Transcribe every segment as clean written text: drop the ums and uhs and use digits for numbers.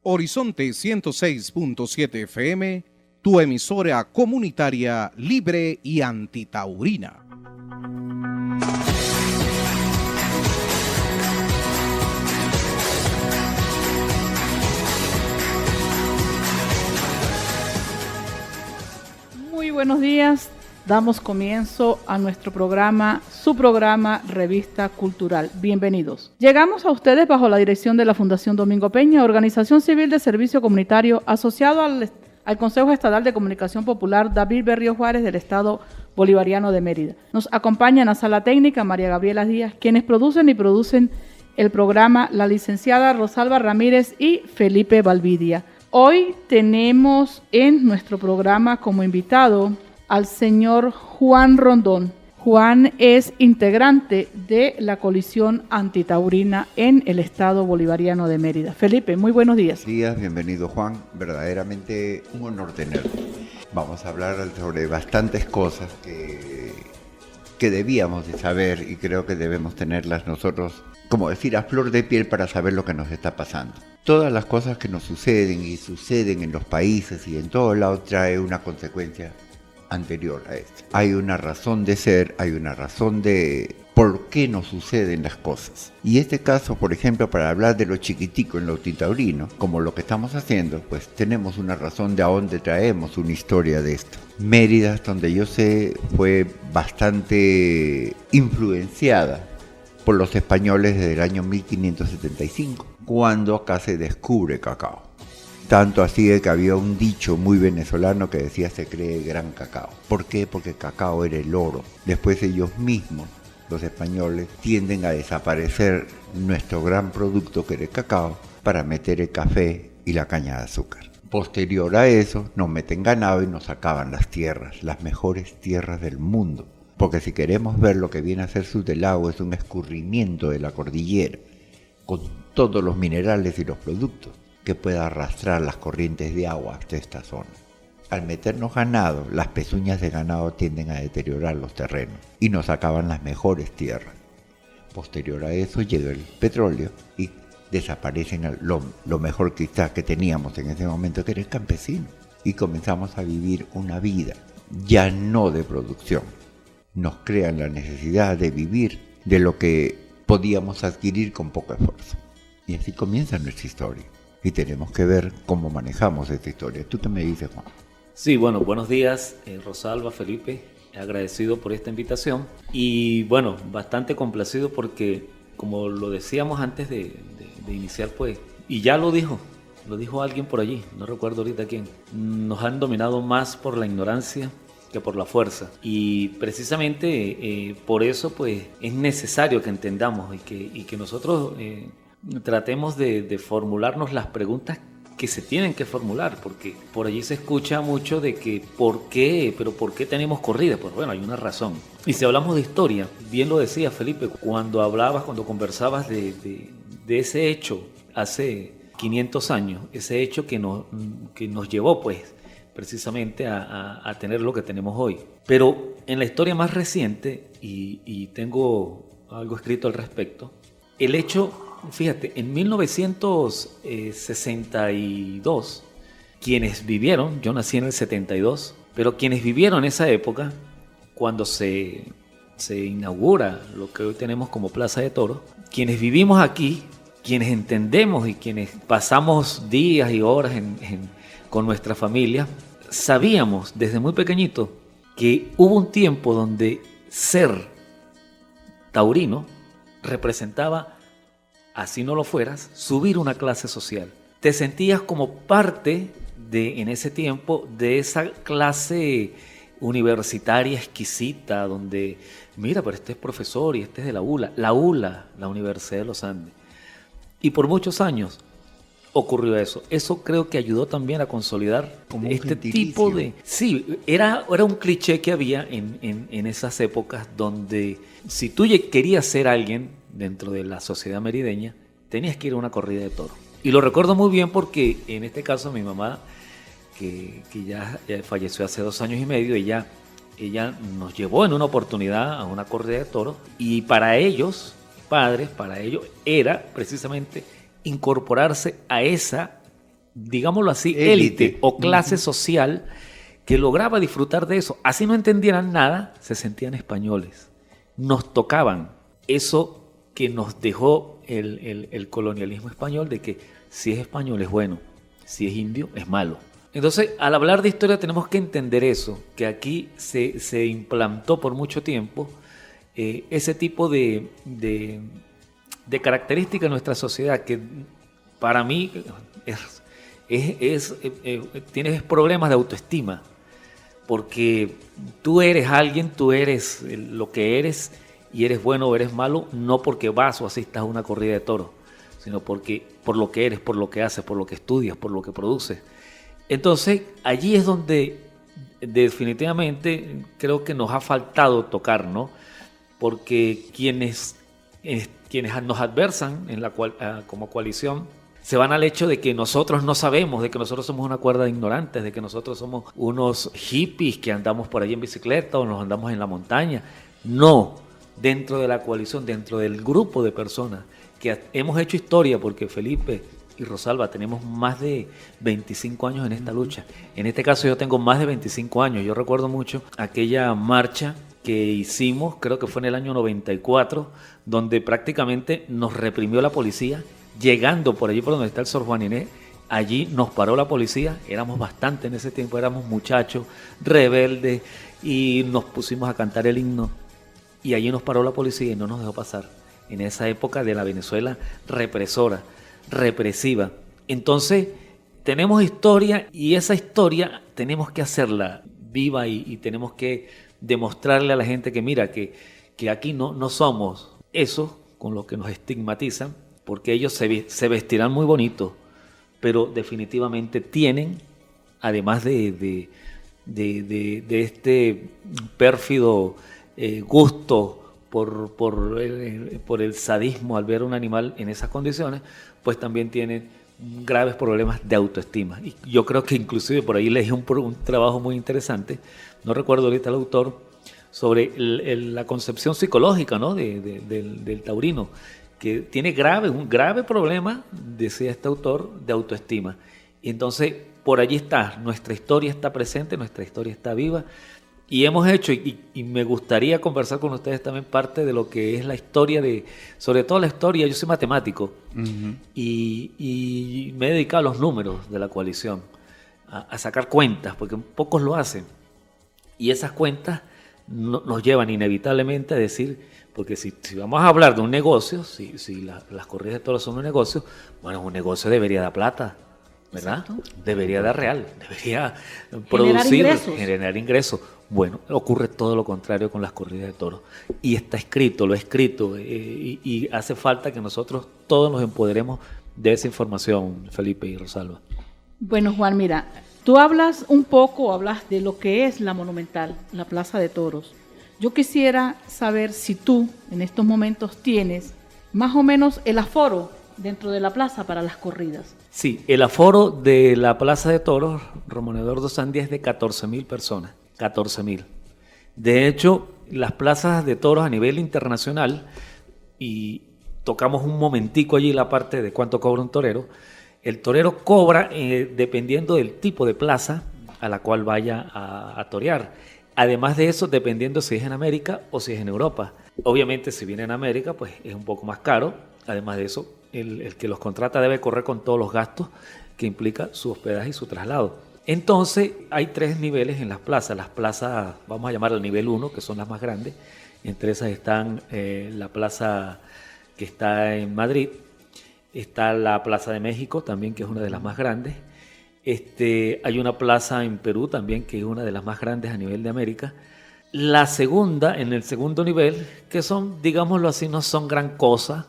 Horizonte 106.7 FM, tu emisora comunitaria libre y antitaurina. Muy buenos días. Damos comienzo a nuestro programa, su programa Revista Cultural. Bienvenidos. Llegamos a ustedes bajo la dirección de la Fundación Domingo Peña, organización civil de servicio comunitario asociado al Consejo Estatal de Comunicación Popular David Berrío Juárez del Estado Bolivariano de Mérida. Nos acompañan a Sala Técnica María Gabriela Díaz, quienes producen el programa la licenciada Rosalba Ramírez y Felipe Valvidia. Hoy tenemos en nuestro programa como invitado al señor Juan Rondón. Juan es integrante de la coalición antitaurina en el Estado Bolivariano de Mérida. Felipe, muy buenos días. Buenos días, bienvenido Juan, verdaderamente un honor tenerlo. Vamos a hablar sobre bastantes cosas que debíamos de saber y creo que debemos tenerlas nosotros, como decir, a flor de piel para saber lo que nos está pasando. Todas las cosas que nos suceden y suceden en los países y en todos lados trae una consecuencia anterior a esto. Hay una razón de ser, hay una razón de por qué nos suceden las cosas. Y este caso, por ejemplo, para hablar de lo chiquitico en lo antitaurino, como lo que estamos haciendo, pues tenemos una razón de a dónde traemos una historia de esto. Mérida, donde yo sé, fue bastante influenciada por los españoles desde el año 1575, cuando acá se descubre cacao. Tanto así de que había un dicho muy venezolano que decía se cree gran cacao. ¿Por qué? Porque cacao era el oro. Después ellos mismos, los españoles, tienden a desaparecer nuestro gran producto que era el cacao para meter el café y la caña de azúcar. Posterior a eso nos meten ganado y nos acaban las tierras, las mejores tierras del mundo. Porque si queremos ver lo que viene a ser Sur del Lago es un escurrimiento de la cordillera con todos los minerales y los productos que pueda arrastrar las corrientes de agua hasta esta zona. Al meternos ganado, las pezuñas de ganado tienden a deteriorar los terrenos y nos acaban las mejores tierras. Posterior a eso llega el petróleo y desaparecen lo mejor quizás que teníamos en ese momento, que era el campesino. Y comenzamos a vivir una vida ya no de producción. Nos crean la necesidad de vivir de lo que podíamos adquirir con poco esfuerzo. Y así comienza nuestra historia. Y tenemos que ver cómo manejamos esta historia. ¿Tú qué me dices, Juan? Sí, bueno, buenos días, Rosalba, Felipe. Agradecido por esta invitación. Y bueno, bastante complacido porque, como lo decíamos antes de iniciar, pues, y ya lo dijo alguien por allí, no recuerdo ahorita quién, nos han dominado más por la ignorancia que por la fuerza. Y precisamente por eso, pues, es necesario que entendamos y que nosotros tratemos de formularnos las preguntas que se tienen que formular, porque por allí se escucha mucho de que ¿por qué tenemos corrida? Pues bueno, hay una razón. Y si hablamos de historia, bien lo decía Felipe, cuando conversabas de ese hecho hace 500 años, ese hecho que nos llevó pues precisamente a tener lo que tenemos hoy. Pero en la historia más reciente, y tengo algo escrito al respecto, el hecho... Fíjate, en 1962, quienes vivieron, yo nací en el 72, pero quienes vivieron esa época, cuando se inaugura lo que hoy tenemos como Plaza de Toros, quienes vivimos aquí, quienes entendemos y quienes pasamos días y horas con nuestra familia, sabíamos desde muy pequeñito que hubo un tiempo donde ser taurino representaba, así no lo fueras, subir una clase social. Te sentías como parte en ese tiempo, de esa clase universitaria exquisita, donde, mira, pero este es profesor y este es de la ULA, la Universidad de los Andes. Y por muchos años ocurrió eso. Eso creo que ayudó también a consolidar como este tipo de... Sí, era un cliché que había en esas épocas, donde si tú querías ser alguien dentro de la sociedad merideña, tenías que ir a una corrida de toros. Y lo recuerdo muy bien porque en este caso mi mamá, que ya falleció hace 2 años y medio, ella nos llevó en una oportunidad a una corrida de toros, y para ellos, padres, para ellos era precisamente incorporarse a esa digámoslo así, élite o clase social que lograba disfrutar de eso. Así no entendieran nada, se sentían españoles. Nos tocaban eso que nos dejó el colonialismo español, de que si es español es bueno, si es indio es malo. Entonces, al hablar de historia tenemos que entender eso, que aquí se implantó por mucho tiempo ese tipo de característica en nuestra sociedad que para mí tienes problemas de autoestima, porque tú eres alguien, tú eres lo que eres y eres bueno o eres malo, no porque vas o asistas a una corrida de toros, sino porque por lo que eres, por lo que haces, por lo que estudias, por lo que produces. Entonces, allí es donde definitivamente creo que nos ha faltado tocar, ¿no? Porque quienes nos adversan como coalición se van al hecho de que nosotros no sabemos, de que nosotros somos una cuerda de ignorantes, de que nosotros somos unos hippies que andamos por ahí en bicicleta o nos andamos en la montaña. No, dentro de la coalición, dentro del grupo de personas que hemos hecho historia, porque Felipe y Rosalba tenemos más de 25 años en esta lucha. En este caso yo tengo más de 25 años. Yo recuerdo mucho aquella marcha que hicimos, creo que fue en el año 94, donde prácticamente nos reprimió la policía, llegando por allí por donde está el Sor Juan Inés. Allí nos paró la policía, éramos bastante en ese tiempo, éramos muchachos, rebeldes, y nos pusimos a cantar el himno, y allí nos paró la policía y no nos dejó pasar, en esa época de la Venezuela represiva. Entonces, tenemos historia, y esa historia tenemos que hacerla viva y tenemos que demostrarle a la gente que mira, que aquí no somos esos con los que nos estigmatizan, porque ellos se vestirán muy bonito, pero definitivamente tienen, además de este pérfido gusto por el sadismo al ver a un animal en esas condiciones, pues también tienen graves problemas de autoestima. Y yo creo que inclusive por ahí leí un trabajo muy interesante, no recuerdo ahorita el autor, sobre la concepción psicológica, ¿no? del taurino, que tiene un grave problema, decía este autor, de autoestima. Y entonces, por allí está, nuestra historia está presente, nuestra historia está viva, y hemos hecho, y me gustaría conversar con ustedes también parte de lo que es la historia sobre todo la historia. Yo soy matemático, y me he dedicado a los números de la coalición, a sacar cuentas, porque pocos lo hacen, y esas cuentas nos llevan inevitablemente a decir, porque si vamos a hablar de un negocio, si las corridas de toros son un negocio, bueno, un negocio debería dar plata, ¿verdad? Exacto. Debería dar real, debería producir, generar ingresos. Bueno, ocurre todo lo contrario con las corridas de toros. Y está escrito, lo he escrito, y hace falta que nosotros todos nos empoderemos de esa información, Felipe y Rosalba. Bueno, Juan, mira, tú hablas de lo que es la Monumental, la Plaza de Toros. Yo quisiera saber si tú en estos momentos tienes más o menos el aforo dentro de la plaza para las corridas. Sí, el aforo de la Plaza de Toros, Ramón Eduardo Sandia, es de 14,000 personas. 14,000. De hecho, las plazas de toros a nivel internacional, y tocamos un momentico allí la parte de cuánto cobra un torero. El torero cobra dependiendo del tipo de plaza a la cual vaya a torear. Además de eso, dependiendo si es en América o si es en Europa. Obviamente, si viene en América, pues es un poco más caro. Además de eso, el que los contrata debe correr con todos los gastos que implica su hospedaje y su traslado. Entonces, hay 3 niveles en las plazas. Las plazas, vamos a llamar el nivel 1, que son las más grandes. Entre esas están la plaza que está en Madrid. Está la Plaza de México también, que es una de las más grandes. Hay una plaza en Perú también, que es una de las más grandes a nivel de América. La segunda, en el segundo nivel, que son, digámoslo así, no son gran cosa.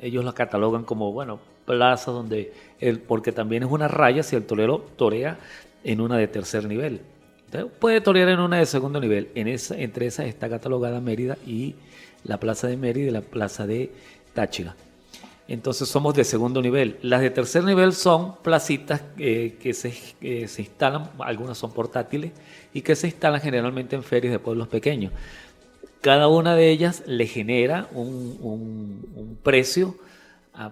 Ellos la catalogan como, bueno, plaza donde, porque también es una raya si el torero torea en una de tercer nivel. Entonces, puede torear en una de segundo nivel. Entre esas está catalogada Mérida, y la Plaza de Mérida y la Plaza de Táchira. Entonces somos de segundo nivel. Las de tercer nivel son placitas que se instalan, algunas son portátiles, y que se instalan generalmente en ferias de pueblos pequeños. Cada una de ellas le genera un precio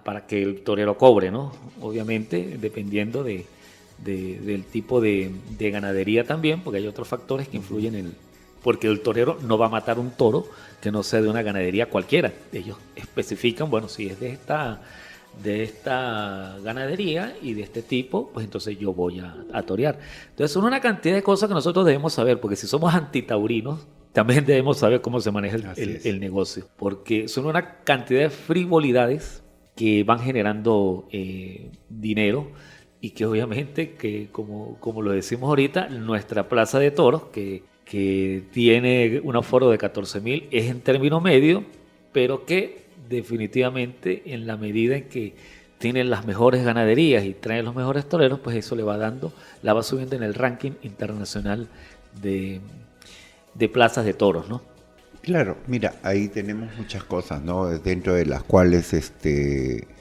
para que el torero cobre, ¿no? Obviamente, dependiendo del tipo de ganadería también, porque hay otros factores que influyen porque el torero no va a matar un toro que no sea de una ganadería cualquiera. Ellos especifican, bueno, si es de esta ganadería y de este tipo, pues entonces yo voy a torear. Entonces son una cantidad de cosas que nosotros debemos saber, porque si somos antitaurinos, también debemos saber cómo se maneja el negocio, porque son una cantidad de frivolidades que van generando dinero y que obviamente, que como lo decimos ahorita, nuestra plaza de toros, que tiene un aforo de 14,000, es en término medio, pero que definitivamente en la medida en que tienen las mejores ganaderías y traen los mejores toreros, pues eso la va subiendo en el ranking internacional de plazas de toros, ¿no? Claro, mira, ahí tenemos muchas cosas, ¿no? Dentro de las cuales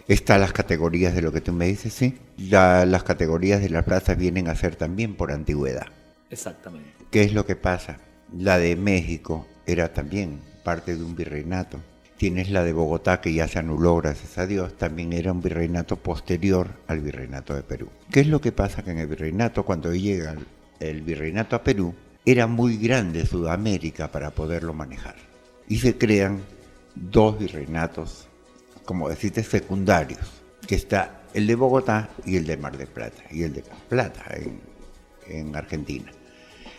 están las categorías de lo que tú me dices, sí. Las categorías de las plazas vienen a ser también por antigüedad. Exactamente. ¿Qué es lo que pasa? La de México era también parte de un virreinato. Tienes la de Bogotá, que ya se anuló, gracias a Dios, también era un virreinato posterior al virreinato de Perú. ¿Qué es lo que pasa? Que en el virreinato, cuando llega el virreinato a Perú, era muy grande Sudamérica para poderlo manejar. Y se crean dos virreinatos, como decirte, secundarios, que está el de Bogotá y el de Mar del Plata, y el de Plata en Argentina,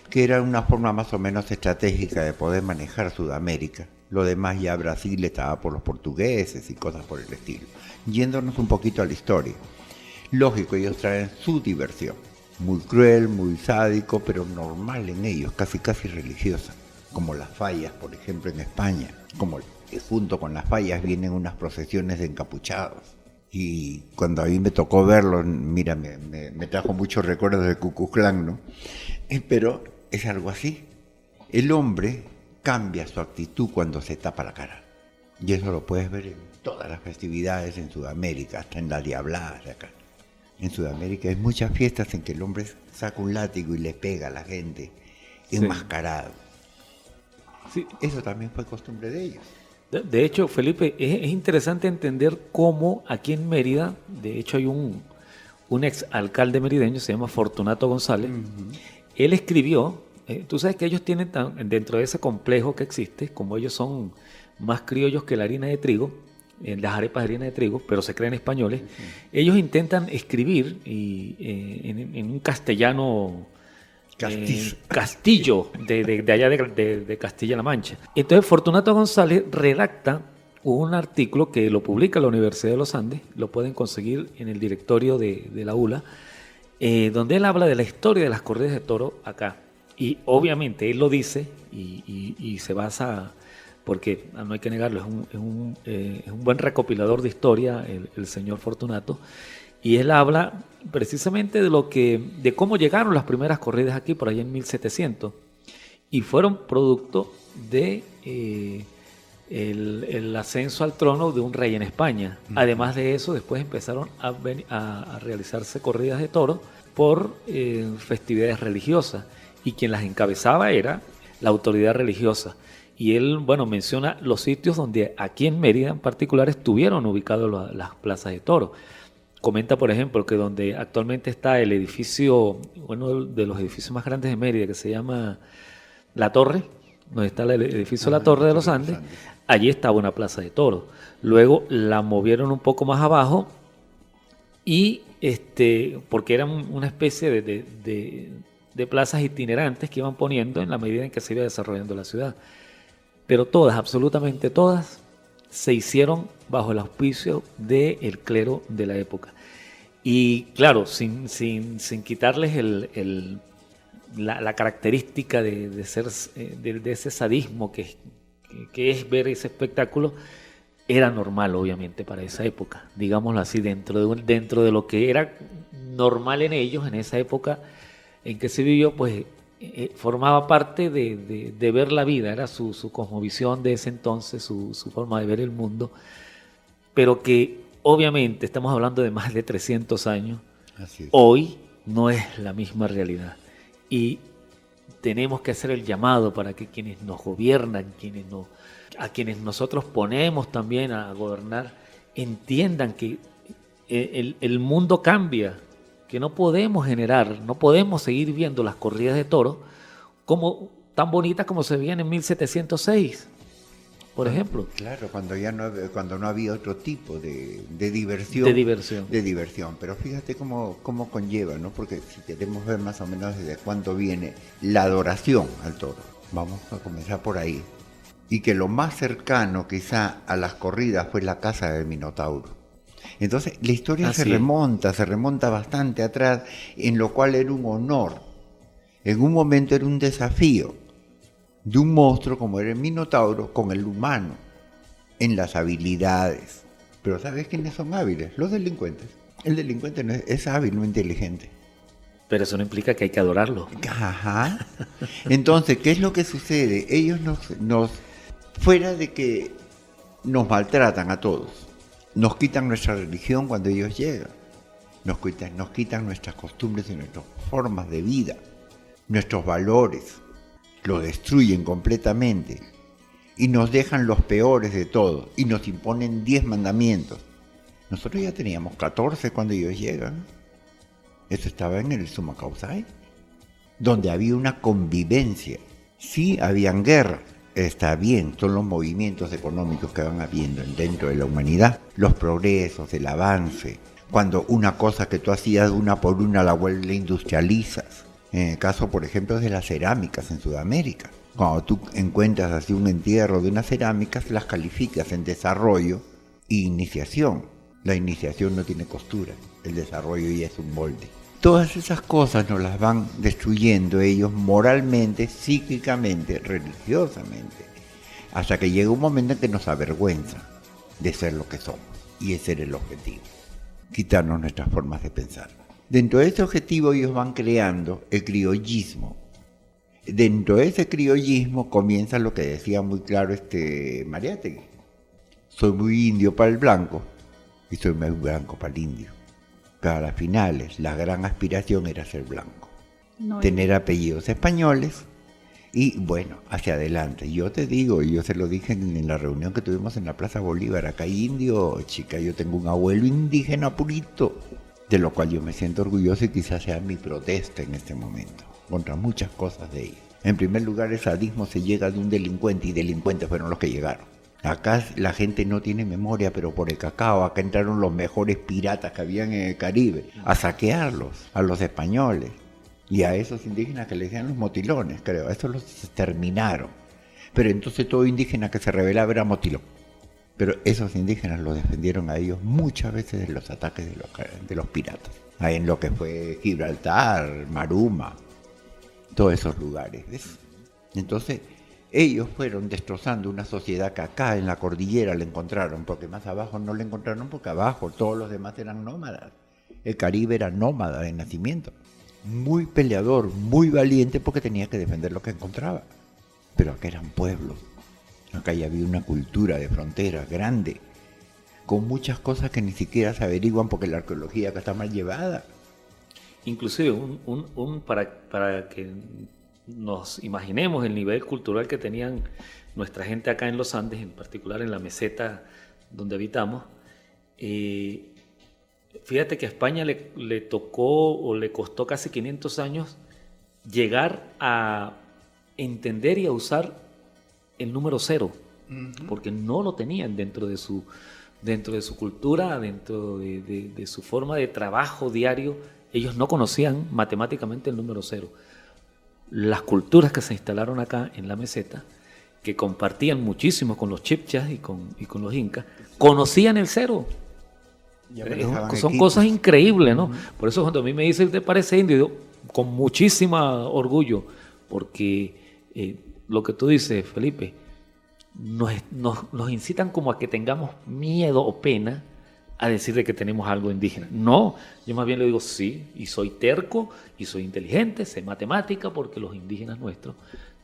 que era una forma más o menos estratégica de poder manejar Sudamérica. Lo demás ya Brasil estaba por los portugueses y cosas por el estilo. Yéndonos un poquito a la historia. Lógico, ellos traen su diversión. Muy cruel, muy sádico, pero normal en ellos, casi religiosa. Como las fallas, por ejemplo, en España. Como junto con las fallas vienen unas procesiones de encapuchados. Y cuando a mí me tocó verlo, mira, me trajo muchos recuerdos de Ku Klux Klan, ¿no? Pero es algo así. El hombre cambia su actitud cuando se tapa la cara. Y eso lo puedes ver en todas las festividades en Sudamérica, hasta en la diablada de acá. En Sudamérica hay muchas fiestas en que el hombre saca un látigo y le pega a la gente, enmascarado. Sí. Eso también fue costumbre de ellos. De hecho, Felipe, es interesante entender cómo aquí en Mérida, de hecho hay un ex alcalde merideño, se llama Fortunato González. Él escribió, tú sabes que ellos tienen dentro de ese complejo que existe, como ellos son más criollos que la harina de trigo, las arepas de harina de trigo, pero se creen españoles, ellos intentan escribir en un castellano castillo de allá de Castilla-La Mancha. Entonces Fortunato González redacta un artículo que lo publica la Universidad de los Andes, lo pueden conseguir en el directorio de la ULA, donde él habla de la historia de las corridas de toro acá. Y obviamente él lo dice y se basa, porque no hay que negarlo, es un buen recopilador de historia el señor Fortunato, y él habla precisamente de cómo llegaron las primeras corridas aquí por allá en 1700, y fueron producto de el ascenso al trono de un rey en España. Además de eso, después empezaron a realizarse corridas de toros por festividades religiosas, y quien las encabezaba era la autoridad religiosa. Y él, menciona los sitios donde aquí en Mérida en particular estuvieron ubicados las plazas de toros. Comenta, por ejemplo, que donde actualmente está el edificio, uno de los edificios más grandes de Mérida, que se llama La Torre, donde está el edificio La Torre de los Andes, allí estaba una plaza de toros. Luego la movieron un poco más abajo y porque eran una especie de plazas itinerantes que iban poniendo en la medida en que se iba desarrollando la ciudad. Pero todas, absolutamente todas, se hicieron bajo el auspicio del clero de la época. Y claro, sin quitarles la característica de ese sadismo que es ver ese espectáculo, era normal obviamente para esa época, digámoslo así, dentro de lo que era normal en ellos en esa época en que se vivió, pues formaba parte de ver la vida, era su cosmovisión de ese entonces, su forma de ver el mundo, pero que obviamente estamos hablando de más de 300 años. Así es. Hoy no es la misma realidad y tenemos que hacer el llamado para que quienes nos gobiernan, a quienes nosotros ponemos también a gobernar, entiendan que el mundo cambia, que no podemos seguir viendo las corridas de toros como tan bonitas como se veían en 1706, por ejemplo. Claro, cuando no había otro tipo de diversión. De diversión. Pero fíjate cómo conlleva, ¿no? Porque si queremos ver más o menos desde cuándo viene la adoración al toro, vamos a comenzar por ahí. Y que lo más cercano quizá a las corridas fue la caza del Minotauro. Entonces la historia se remonta bastante atrás, en lo cual era un honor. En un momento era un desafío de un monstruo como era el Minotauro con el humano en las habilidades. Pero ¿sabes quiénes son hábiles? Los delincuentes. El delincuente no es hábil, no inteligente. Pero eso no implica que hay que adorarlo. Ajá. Entonces, ¿qué es lo que sucede? Ellos nos fuera de que nos maltratan a todos, nos quitan nuestra religión cuando ellos llegan, nos quitan nuestras costumbres y nuestras formas de vida, nuestros valores, lo destruyen completamente y nos dejan los peores de todos y nos imponen 10 mandamientos. Nosotros ya teníamos 14 cuando ellos llegan. Eso estaba en el Summa Causae, donde había una convivencia. Sí, habían guerras. Está bien, son los movimientos económicos que van habiendo dentro de la humanidad, los progresos, el avance. Cuando una cosa que tú hacías una por una la industrializas. En el caso, por ejemplo, de las cerámicas en Sudamérica. Cuando tú encuentras así un entierro de unas cerámicas, las calificas en desarrollo e iniciación. La iniciación no tiene costura, el desarrollo ya es un molde. Todas esas cosas nos las van destruyendo ellos moralmente, psíquicamente, religiosamente, hasta que llega un momento en que nos avergüenza de ser lo que somos, y ese era el objetivo, quitarnos nuestras formas de pensar. Dentro de ese objetivo ellos van creando el criollismo. Dentro de ese criollismo comienza lo que decía muy claro Mariátegui: soy muy indio para el blanco y soy muy blanco para el indio. Pero a las finales, la gran aspiración era ser blanco, tener apellidos españoles y, bueno, hacia adelante. Yo te digo, yo se lo dije en la reunión que tuvimos en la Plaza Bolívar, acá hay indio, chica, yo tengo un abuelo indígena purito, de lo cual yo me siento orgulloso y quizás sea mi protesta en este momento, contra muchas cosas de ellos. En primer lugar, el sadismo se llega de un delincuente y delincuentes fueron los que llegaron. Acá la gente no tiene memoria, pero por el cacao, acá entraron los mejores piratas que habían en el Caribe a saquearlos, a los españoles y a esos indígenas que les decían los motilones, creo, a esos los exterminaron. Pero entonces todo indígena que se rebelaba era motilón. Pero esos indígenas los defendieron a ellos muchas veces de los ataques de los piratas. Ahí en lo que fue Gibraltar, Maruma, todos esos lugares, ¿ves? Entonces ellos fueron destrozando una sociedad que acá en la cordillera la encontraron, porque más abajo no la encontraron, porque abajo todos los demás eran nómadas. El Caribe era nómada de nacimiento. Muy peleador, muy valiente, porque tenía que defender lo que encontraba. Pero acá eran pueblos. Acá ya había una cultura de frontera grande, con muchas cosas que ni siquiera se averiguan porque la arqueología acá está mal llevada. Inclusive, para que nos imaginemos el nivel cultural que tenían nuestra gente acá en los Andes, en particular en la meseta donde habitamos. Fíjate que a España le tocó o le costó casi 500 años llegar a entender y a usar el número 0, porque no lo tenían dentro de su cultura, dentro de su forma de trabajo diario. Ellos no conocían matemáticamente el número 0. Las culturas que se instalaron acá en la meseta, que compartían muchísimo con los chibchas y con los incas, conocían el 0. Son cosas increíbles, ¿no? Por eso cuando a mí me dicen, ¿te parece indio? Yo, con muchísimo orgullo, porque lo que tú dices, Felipe, nos incitan como a que tengamos miedo o pena a decir de que tenemos algo indígena. No, yo más bien le digo sí, y soy terco, y soy inteligente, sé matemática, porque los indígenas nuestros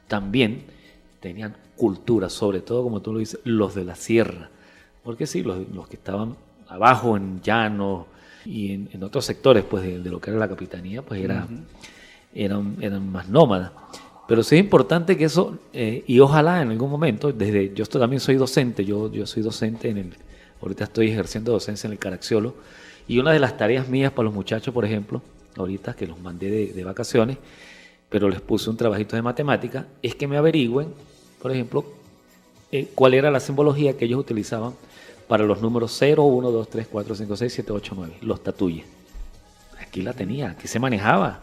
también tenían cultura, sobre todo, como tú lo dices, los de la sierra. Porque sí, los que estaban abajo en llanos y en otros sectores pues de lo que era la capitanía, pues eran más nómadas. Pero sí es importante que eso, y ojalá en algún momento, yo también soy docente, yo soy docente Ahorita estoy ejerciendo docencia en el Caracciolo. Y una de las tareas mías para los muchachos, por ejemplo, ahorita que los mandé de vacaciones, pero les puse un trabajito de matemática, es que me averigüen, por ejemplo, cuál era la simbología que ellos utilizaban para los números 0, 1, 2, 3, 4, 5, 6, 7, 8, 9, los tatuyes. Aquí la tenía, aquí se manejaba.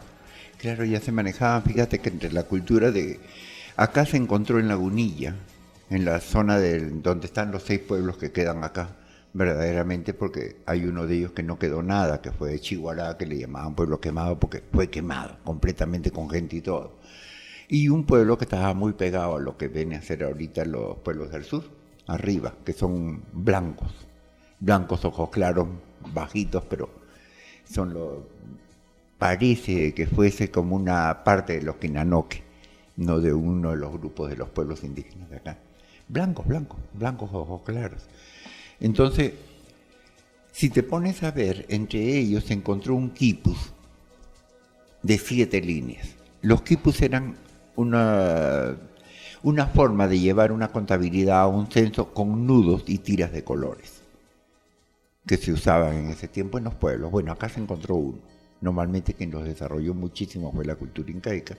Claro, ya se manejaban. Fíjate que entre la cultura de... Acá se encontró en Lagunilla, en la zona donde están los 6 pueblos que quedan acá, verdaderamente, porque hay uno de ellos que no quedó nada, que fue de Chihuahua, que le llamaban pueblo quemado, porque fue quemado completamente con gente y todo. Y un pueblo que estaba muy pegado a lo que viene a ser ahorita los pueblos del sur, arriba, que son blancos, ojos claros, bajitos, pero son parece que fuese como una parte de los Quinanoque, no de uno de los grupos de los pueblos indígenas de acá. Blancos, ojos claros. Entonces, si te pones a ver, entre ellos se encontró un quipus de 7 líneas. Los quipus eran una forma de llevar una contabilidad, un censo con nudos y tiras de colores que se usaban en ese tiempo en los pueblos. Bueno, acá se encontró uno. Normalmente quien los desarrolló muchísimo fue la cultura incaica,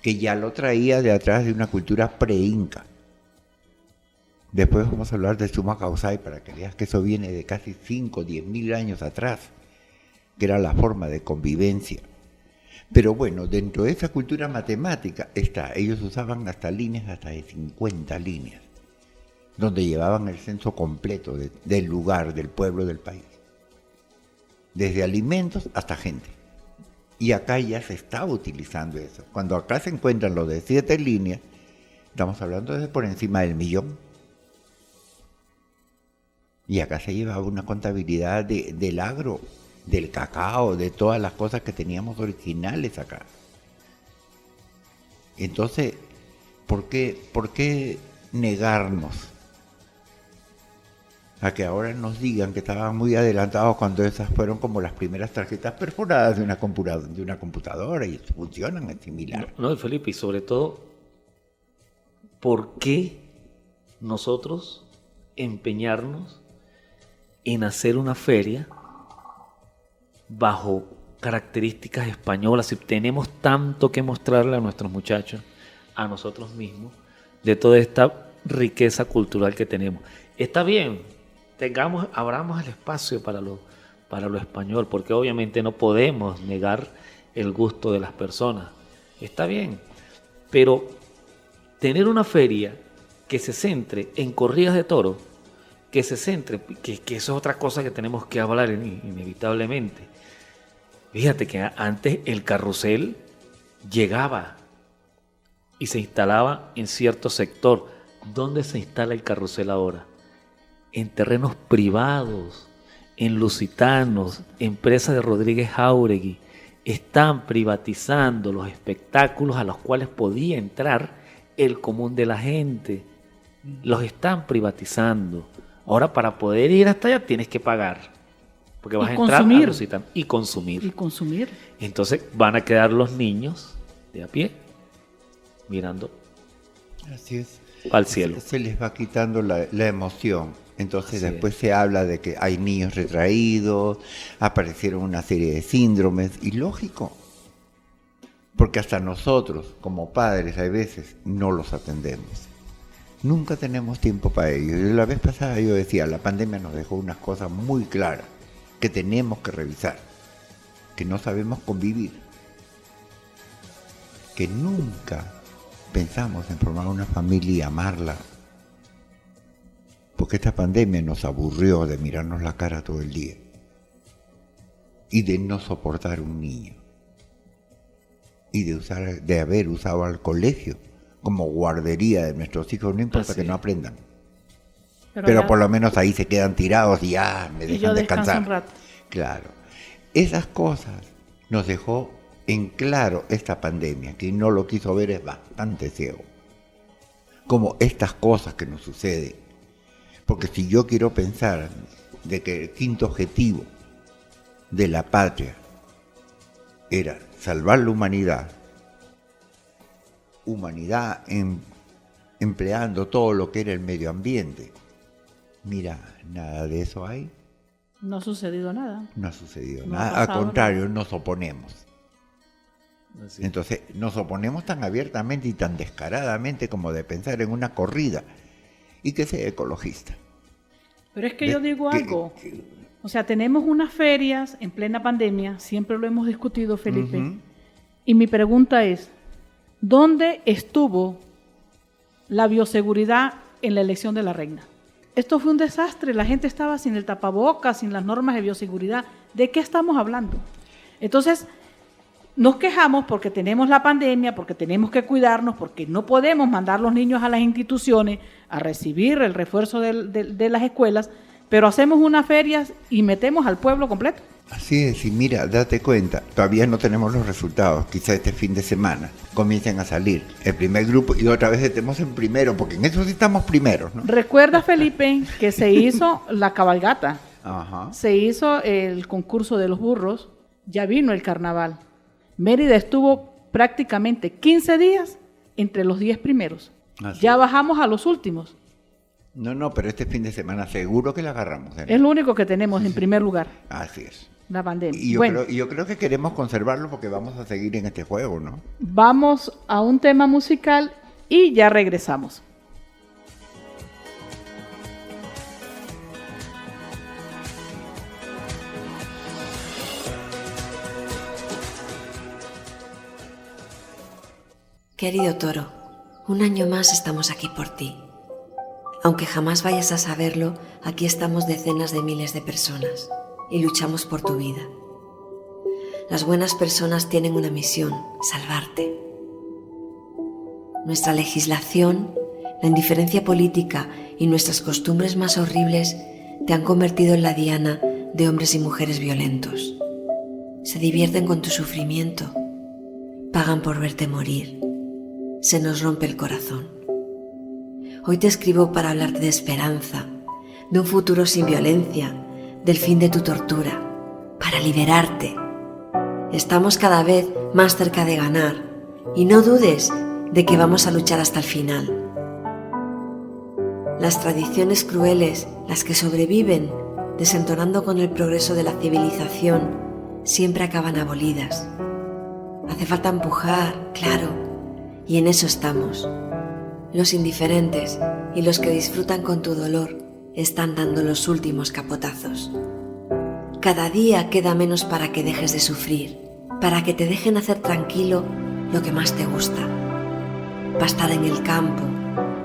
que ya lo traía de atrás de una cultura pre-inca. Después vamos a hablar de Suma Causay para que veas que eso viene de casi 5 o 10 mil años atrás, que era la forma de convivencia. Pero bueno, dentro de esa cultura matemática ellos usaban hasta líneas hasta de 50 líneas, donde llevaban el censo completo del lugar, del pueblo, del país. Desde alimentos hasta gente. Y acá ya se estaba utilizando eso. Cuando acá se encuentran los de 7 líneas, estamos hablando de por encima del 1.000.000. Y acá se llevaba una contabilidad del agro, del cacao, de todas las cosas que teníamos originales acá. Entonces, ¿por qué negarnos a que ahora nos digan que estaban muy adelantados cuando esas fueron como las primeras tarjetas perforadas de una computadora y funcionan, es similar? No, Felipe, y sobre todo, ¿por qué nosotros empeñarnos en hacer una feria bajo características españolas si tenemos tanto que mostrarle a nuestros muchachos, a nosotros mismos, de toda esta riqueza cultural que tenemos? Está bien, abramos el espacio para lo español, porque obviamente no podemos negar el gusto de las personas. Está bien, pero tener una feria que se centre en corridas de toros, que eso es otra cosa que tenemos que hablar inevitablemente. Fíjate que antes el carrusel llegaba y se instalaba en cierto sector. ¿Dónde se instala el carrusel ahora? En terrenos privados, en lusitanos, empresas de Rodríguez Jáuregui. Están privatizando los espectáculos a los cuales podía entrar el común de la gente. Los están privatizando. Ahora, para poder ir hasta allá tienes que pagar, porque vas a entrar a lusitano y consumir. Y consumir. Entonces van a quedar los niños de a pie mirando Así es. al cielo. Se les va quitando la emoción. Entonces Así después es. se habla de que hay niños retraídos, aparecieron una serie de síndromes, y lógico, porque hasta nosotros como padres a veces no los atendemos. Nunca tenemos tiempo para ello. La vez pasada yo decía, la pandemia nos dejó unas cosas muy claras que tenemos que revisar, que no sabemos convivir, que nunca pensamos en formar una familia y amarla, porque esta pandemia nos aburrió de mirarnos la cara todo el día y de no soportar un niño y de haber usado al colegio como guardería de nuestros hijos. No importa que no aprendan, pero por lo menos ahí se quedan tirados y ya me dejan descansar un rato. Claro, esas cosas nos dejó en claro esta pandemia. Quien no lo quiso ver es bastante ciego, como estas cosas que nos suceden. Porque si yo quiero pensar de que el quinto objetivo de la patria era salvar la humanidad empleando todo lo que era el medio ambiente, Mira, nada de eso hay. No ha sucedido nada. No ha sucedido No ha nada. Al pasado contrario, nada. nos oponemos. Así. Entonces, nos oponemos tan abiertamente y tan descaradamente como de pensar en una corrida y que sea ecologista. Pero es que yo digo Que- algo. que- O sea, tenemos unas ferias en plena pandemia, siempre lo hemos discutido, Felipe. Ujú. Y mi pregunta es, ¿dónde estuvo la bioseguridad en la elección de la reina? Esto fue un desastre, la gente estaba sin el tapabocas, sin las normas de bioseguridad. ¿De qué estamos hablando? Entonces, nos quejamos porque tenemos la pandemia, porque tenemos que cuidarnos, porque no podemos mandar los niños a las instituciones a recibir el refuerzo de las escuelas, pero hacemos unas ferias y metemos al pueblo completo. Así es, y mira, date cuenta, todavía no tenemos los resultados, quizá este fin de semana comiencen a salir el primer grupo y otra vez estemos en primero, porque en eso sí estamos primeros, ¿no? Recuerda, Felipe, que se hizo la cabalgata, Ajá. se hizo el concurso de los burros, ya vino el carnaval. Mérida estuvo prácticamente 15 días entre los 10 primeros. Así Ya es. bajamos a los últimos. No, pero este fin de semana seguro que la agarramos. ¿eh? Es lo único que tenemos en primer lugar, Así es. la pandemia. Y Bueno, yo creo que queremos conservarlo porque vamos a seguir en este juego, ¿no? vamos a un tema musical y ya regresamos. Querido Toro, un año más estamos aquí por ti. Aunque jamás vayas a saberlo, aquí estamos decenas de miles de personas y luchamos por tu vida. Las buenas personas tienen una misión, salvarte. Nuestra legislación, la indiferencia política y nuestras costumbres más horribles te han convertido en la diana de hombres y mujeres violentos. Se divierten con tu sufrimiento, pagan por verte morir. Se nos rompe el corazón. Hoy te escribo para hablarte de esperanza, de un futuro sin violencia, del fin de tu tortura, para liberarte. Estamos cada vez más cerca de ganar y no dudes de que vamos a luchar hasta el final. Las tradiciones crueles, las que sobreviven, desentonando con el progreso de la civilización, siempre acaban abolidas. Hace falta empujar, claro, y en eso estamos. Los indiferentes y los que disfrutan con tu dolor están dando los últimos capotazos. Cada día queda menos para que dejes de sufrir, para que te dejen hacer tranquilo lo que más te gusta. Va a estar en el campo,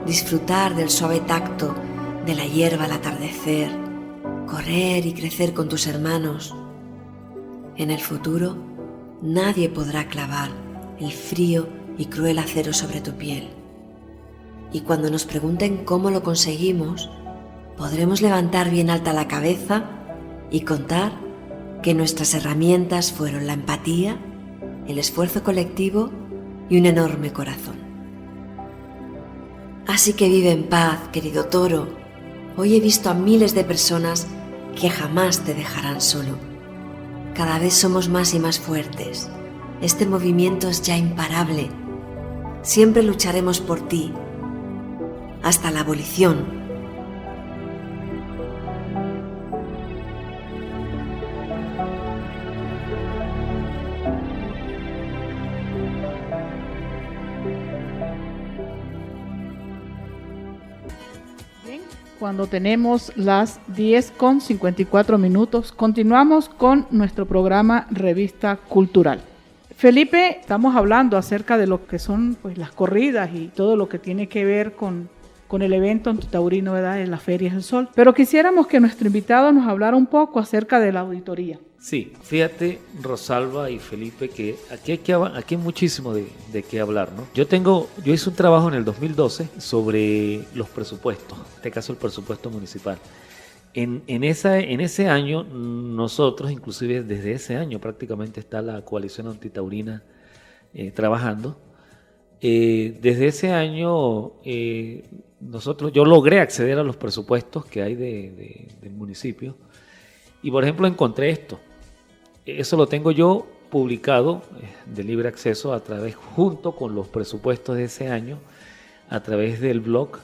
disfrutar del suave tacto de la hierba al atardecer, correr y crecer con tus hermanos. En el futuro, nadie podrá clavar el frío y cruel acero sobre tu piel. Y cuando nos pregunten cómo lo conseguimos, podremos levantar bien alta la cabeza y contar que nuestras herramientas fueron la empatía, el esfuerzo colectivo y un enorme corazón. Así que vive en paz, querido Toro. Hoy he visto a miles de personas que jamás te dejarán solo. Cada vez somos más y más fuertes. Este movimiento es ya imparable. Siempre lucharemos por ti, hasta la abolición. Cuando tenemos las 10:54, continuamos con nuestro programa Revista Cultural. Felipe, estamos hablando acerca de lo que son pues, las corridas y todo lo que tiene que ver con el evento antitaurino, ¿verdad?, en las Ferias del Sol. Pero quisiéramos que nuestro invitado nos hablara un poco acerca de la auditoría. Sí, fíjate, Rosalba y Felipe, que aquí hay muchísimo de qué hablar, ¿no? Yo hice un trabajo en el 2012 sobre los presupuestos, en este caso el presupuesto municipal. En ese año, nosotros, inclusive desde ese año prácticamente está la coalición antitaurina trabajando. Desde ese año, yo logré acceder a los presupuestos que hay del municipio. Y por ejemplo encontré esto. Eso lo tengo yo publicado de libre acceso junto con los presupuestos de ese año, a través del blog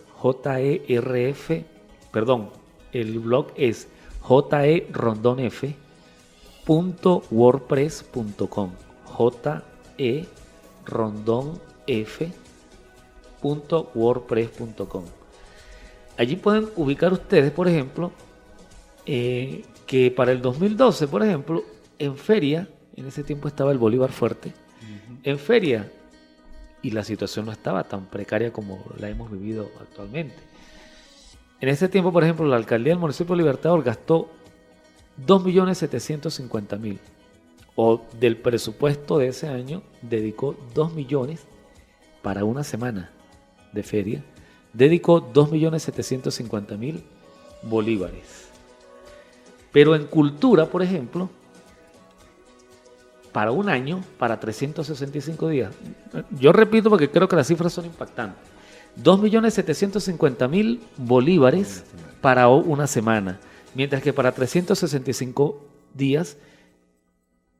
El blog es jerondonf.wordpress.com. jerondonf.wordpress.com. Allí pueden ubicar ustedes, por ejemplo, que para el 2012, por ejemplo, en feria, en ese tiempo estaba el Bolívar fuerte, en feria, y la situación no estaba tan precaria como la hemos vivido actualmente. En ese tiempo, por ejemplo, la alcaldía del municipio de Libertador gastó 2.750.000, o del presupuesto de ese año dedicó 2 millones para una semana de feria, dedicó 2.750.000 bolívares. Pero en cultura, por ejemplo, para un año, para 365 días, yo repito porque creo que las cifras son impactantes, 2.750.000 bolívares para una semana, mientras que para 365 días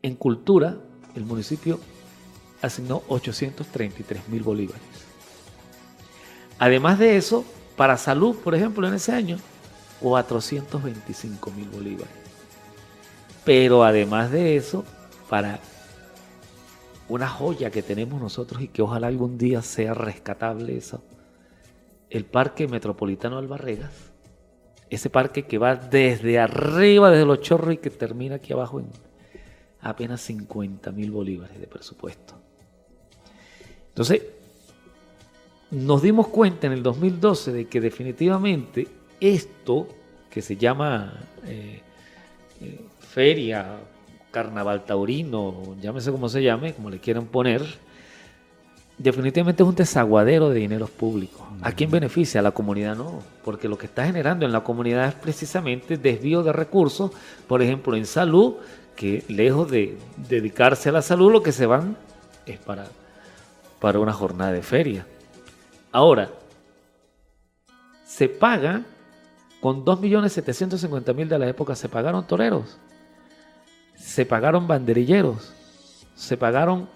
en cultura el municipio asignó 833.000 bolívares. Además de eso, para salud, por ejemplo, en ese año, 425.000 bolívares. Pero además de eso, para una joya que tenemos nosotros y que ojalá algún día sea rescatable eso, el Parque Metropolitano Albarregas, ese parque que va desde arriba, desde Los Chorros, y que termina aquí abajo en apenas 50.000 bolívares de presupuesto. Entonces, nos dimos cuenta en el 2012 de que definitivamente esto que se llama feria, carnaval taurino, llámese como se llame, como le quieran poner, definitivamente es un desaguadero de dineros públicos. ¿A quién beneficia? A la comunidad no, porque lo que está generando en la comunidad es precisamente desvío de recursos, por ejemplo en salud, que lejos de dedicarse a la salud, lo que se van es para una jornada de feria. Ahora, se paga, con 2.750.000 de la época, se pagaron toreros, se pagaron banderilleros, se pagaron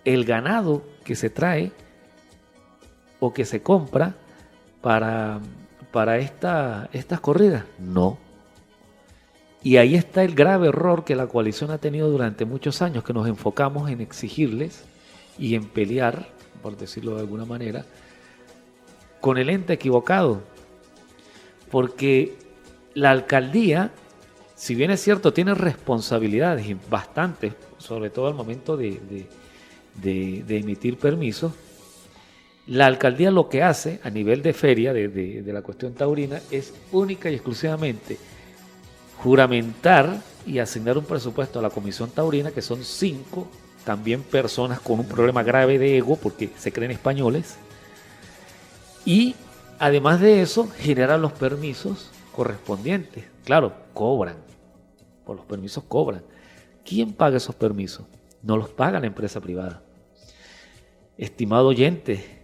el ganado que se trae o que se compra para estas corridas. No. Y ahí está el grave error que la coalición ha tenido durante muchos años, que nos enfocamos en exigirles y en pelear, por decirlo de alguna manera, con el ente equivocado. Porque la alcaldía, si bien es cierto, tiene responsabilidades y bastantes, sobre todo al momento de emitir permisos, la alcaldía lo que hace a nivel de feria, de la cuestión taurina, es única y exclusivamente juramentar y asignar un presupuesto a la comisión taurina, que son 5, también personas con un problema grave de ego, porque se creen españoles, y además de eso, generan los permisos correspondientes. Claro, cobran, por los permisos cobran. ¿Quién paga esos permisos? No los paga la empresa privada. Estimado oyente,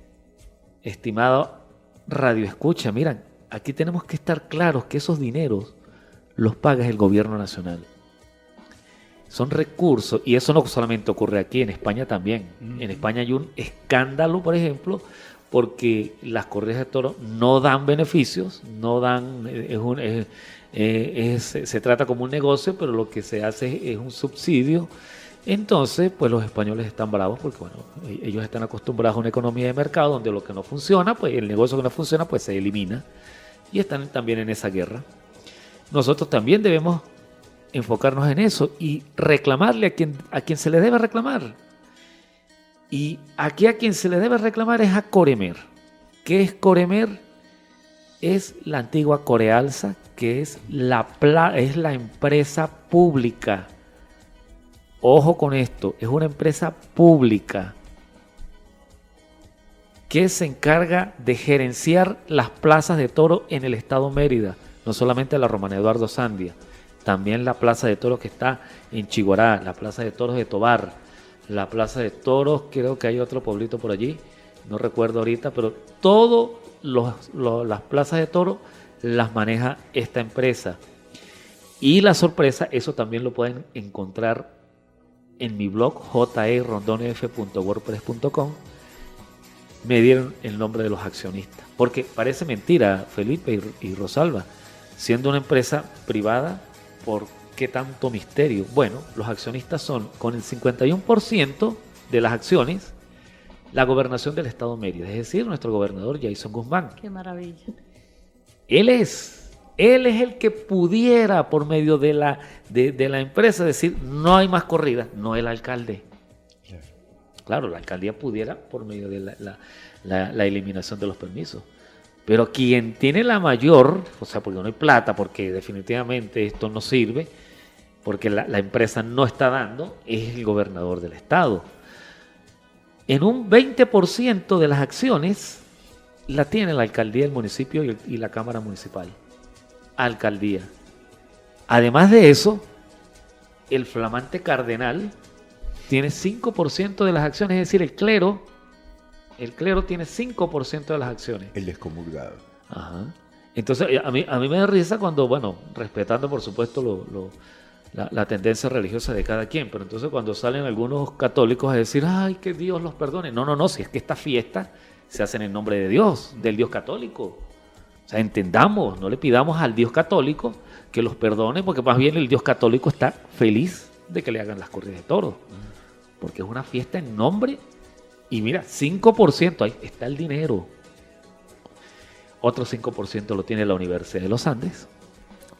estimado radioescucha, miren, aquí tenemos que estar claros que esos dineros los paga el gobierno nacional. Son recursos, y eso no solamente ocurre aquí, en España también. En España hay un escándalo, por ejemplo, porque las corridas de toros no dan beneficios, no dan, se trata como un negocio, pero lo que se hace es un subsidio. Entonces, pues los españoles están bravos porque, bueno, ellos están acostumbrados a una economía de mercado donde lo que no funciona, pues el negocio que no funciona, pues se elimina. Y están también en esa guerra. Nosotros también debemos enfocarnos en eso y reclamarle a quien se le debe reclamar. Y aquí a quien se le debe reclamar es a Coremer. ¿Qué es Coremer? Es la antigua Corealsa, que es la empresa pública. Ojo con esto, es una empresa pública que se encarga de gerenciar las plazas de toro en el estado Mérida, no solamente la Romana Eduardo Sandia, también la plaza de toros que está en Chiguará, la plaza de toros de Tobar, la plaza de toros, creo que hay otro pueblito por allí, no recuerdo ahorita, pero todas las plazas de toros las maneja esta empresa. Y la sorpresa, eso también lo pueden encontrar en mi blog jerondonf.wordpress.com. Me dieron el nombre de los accionistas, porque parece mentira, Felipe y Rosalba, siendo una empresa privada, ¿por qué tanto misterio? Bueno, los accionistas son, con el 51% de las acciones, la gobernación del estado Mérida, es decir, nuestro gobernador Jason Guzmán. Qué maravilla. Él es el que pudiera, por medio de la empresa, decir, no hay más corridas, no el alcalde. Claro, la alcaldía pudiera por medio de la eliminación de los permisos. Pero quien tiene la mayor, o sea, porque no hay plata, porque definitivamente esto no sirve, porque la empresa no está dando, es el gobernador del estado. En un 20% de las acciones la tiene la alcaldía del municipio y la cámara municipal. Alcaldía. Además de eso, el flamante cardenal tiene 5% de las acciones, es decir, el clero tiene 5% de las acciones. El excomulgado. Ajá. Entonces, a mí me da risa cuando, bueno, respetando por supuesto la tendencia religiosa de cada quien, pero entonces cuando salen algunos católicos a decir, ay, que Dios los perdone. No, si es que esta fiesta se hace en el nombre de Dios, del Dios católico. O sea, entendamos, no le pidamos al Dios católico que los perdone, porque más bien el Dios católico está feliz de que le hagan las corridas de toros, porque es una fiesta en nombre. Y mira, 5%, ahí está el dinero. Otro 5% lo tiene la Universidad de los Andes.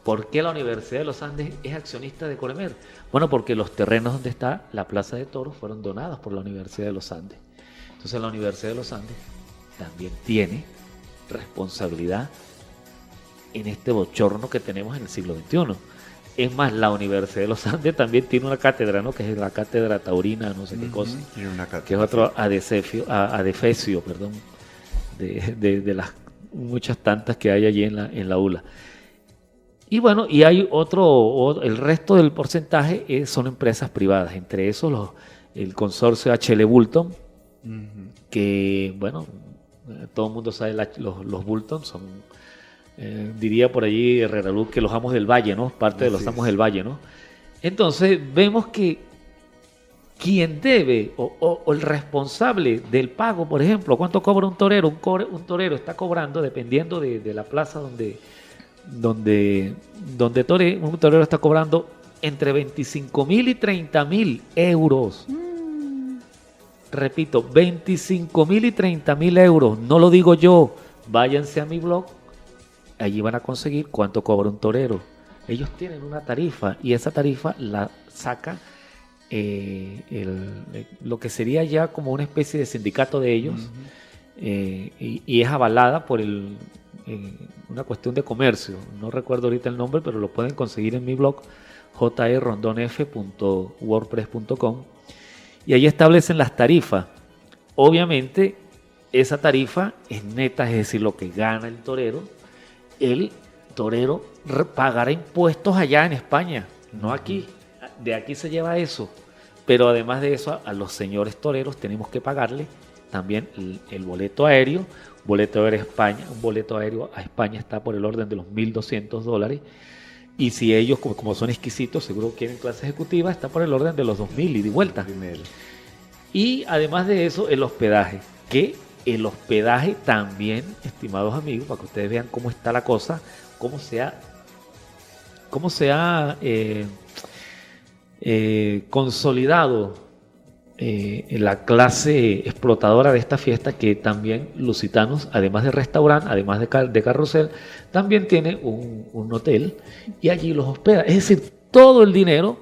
¿Por qué la Universidad de los Andes es accionista de Coremer? Bueno, porque los terrenos donde está la Plaza de Toros fueron donados por la Universidad de los Andes. Entonces la Universidad de los Andes también tiene responsabilidad en este bochorno que tenemos en el siglo XXI. Es más, la Universidad de los Andes también tiene una cátedra, ¿no? Que es la cátedra taurina, no sé qué cosa. Tiene una cátedra. Que es otro adefesio, perdón, de las muchas tantas que hay allí en la ULA. Y bueno, y hay el resto del porcentaje son empresas privadas, entre esos el consorcio H.L. Bulton, que bueno, todo el mundo sabe, los Bulton son, diría por allí Herrera Luz, que los amos del valle, ¿no? Parte de los amos del valle, ¿no? Entonces vemos que quien debe o el responsable del pago, por ejemplo, ¿cuánto cobra un torero? Un torero está cobrando, dependiendo de la plaza donde tore, un torero está cobrando entre 25.000 y 30.000 euros. Repito, 25.000 y 30.000 euros. No lo digo yo. Váyanse a mi blog. Allí van a conseguir cuánto cobra un torero. Ellos tienen una tarifa y esa tarifa la saca lo que sería ya como una especie de sindicato de ellos. Y es avalada por una cuestión de comercio. No recuerdo ahorita el nombre, pero lo pueden conseguir en mi blog jrondonf.wordpress.com, y ahí establecen las tarifas. Obviamente esa tarifa es neta, es decir, lo que gana el torero pagará impuestos allá en España, no aquí. De aquí se lleva eso, pero además de eso a los señores toreros tenemos que pagarle también el boleto aéreo. Un boleto aéreo a España está por el orden de los $1.200, y si ellos, como son exquisitos, seguro quieren clase ejecutiva, está por el orden de los 2.000 y de vuelta. Y además de eso, el hospedaje, que el hospedaje también, estimados amigos, para que ustedes vean cómo está la cosa, cómo se ha consolidado la clase explotadora de esta fiesta, que también Lusitanos, además de restaurante, además de carrusel, también tiene un hotel y allí los hospeda. Es decir, todo el dinero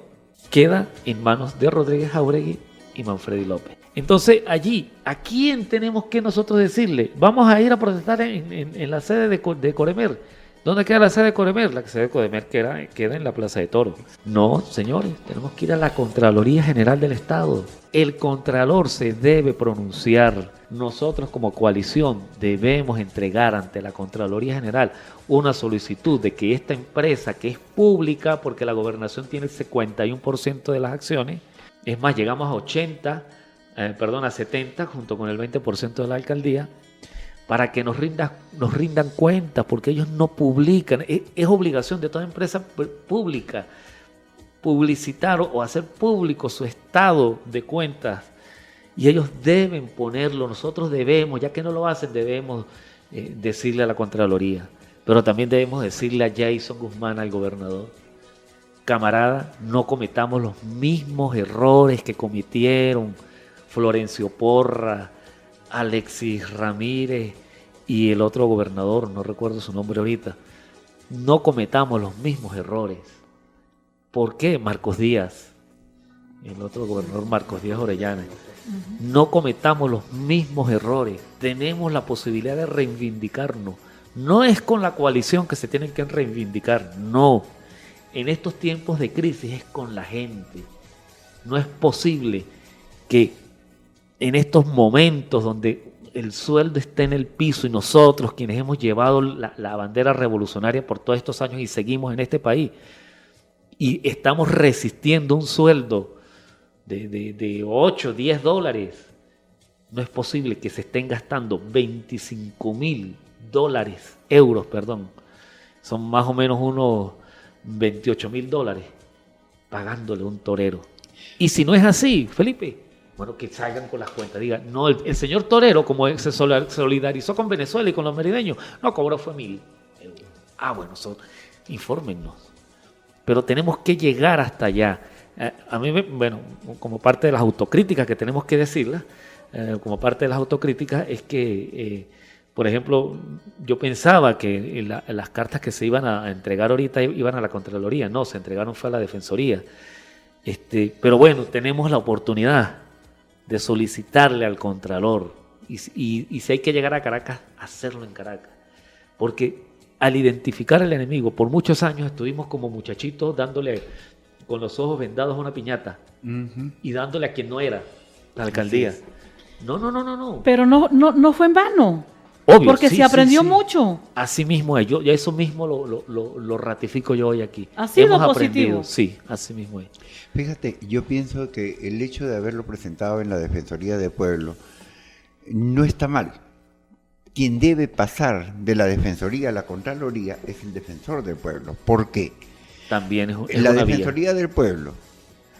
queda en manos de Rodríguez Jauregui y Manfredi López. Entonces allí, ¿a quién tenemos que nosotros decirle? Vamos a ir a protestar en la sede de Coremer. ¿Dónde queda la sede de Coremer? La sede de Coremer queda en la Plaza de Toros. No, señores, tenemos que ir a la Contraloría General del Estado. El Contralor se debe pronunciar. Nosotros como coalición debemos entregar ante la Contraloría General una solicitud de que esta empresa, que es pública porque la gobernación tiene el 51% de las acciones, es más, llegamos a 70 junto con el 20% de la alcaldía, para que nos rindan cuentas, porque ellos no publican. Es obligación de toda empresa pública publicitar o hacer público su estado de cuentas, y ellos deben ponerlo. Nosotros debemos, ya que no lo hacen, debemos decirle a la Contraloría. Pero también debemos decirle a Jason Guzmán, al gobernador: camarada, no cometamos los mismos errores que cometieron Florencio Porra, Alexis Ramírez y el otro gobernador, no recuerdo su nombre ahorita. No cometamos los mismos errores. ¿Por qué? Marcos Díaz, el otro gobernador, Marcos Díaz Orellana. No cometamos los mismos errores. Tenemos la posibilidad de reivindicarnos. No es con la coalición que se tienen que reivindicar, no. En estos tiempos de crisis es con la gente. No es posible que en estos momentos donde el sueldo está en el piso y nosotros, quienes hemos llevado la bandera revolucionaria por todos estos años y seguimos en este país, y estamos resistiendo un sueldo de 8, 10 dólares, no es posible que se estén gastando 25,000 euros, son más o menos unos 28,000 dólares, pagándole a un torero. Y si no es así, Felipe, bueno, que salgan con las cuentas, digan, no, el señor torero, como se solidarizó con Venezuela y con los merideños, no, cobró fue 1,000 euros. Bueno, infórmennos. Pero tenemos que llegar hasta allá. A mí, como parte de las autocríticas que tenemos que decirlas, es que, por ejemplo, yo pensaba que las cartas que se iban a entregar ahorita iban a la Contraloría. No, se entregaron fue a la Defensoría. Pero bueno, tenemos la oportunidad de solicitarle al Contralor. Y si hay que llegar a Caracas, hacerlo en Caracas. Porque al identificar al enemigo, por muchos años estuvimos como muchachitos dándole con los ojos vendados a una piñata y dándole a quien no era la alcaldía. No. Pero no fue en vano. Obvio, porque sí, se aprendió sí. mucho. Así mismo es. Yo eso mismo lo ratifico yo hoy aquí. ¿Ha sido Hemos positivo? aprendido. Sí, así mismo es. Fíjate, yo pienso que el hecho de haberlo presentado en la Defensoría del Pueblo no está mal. Quien debe pasar de la Defensoría a la Contraloría es el Defensor del Pueblo. ¿Por qué? También es La una vía. Defensoría del Pueblo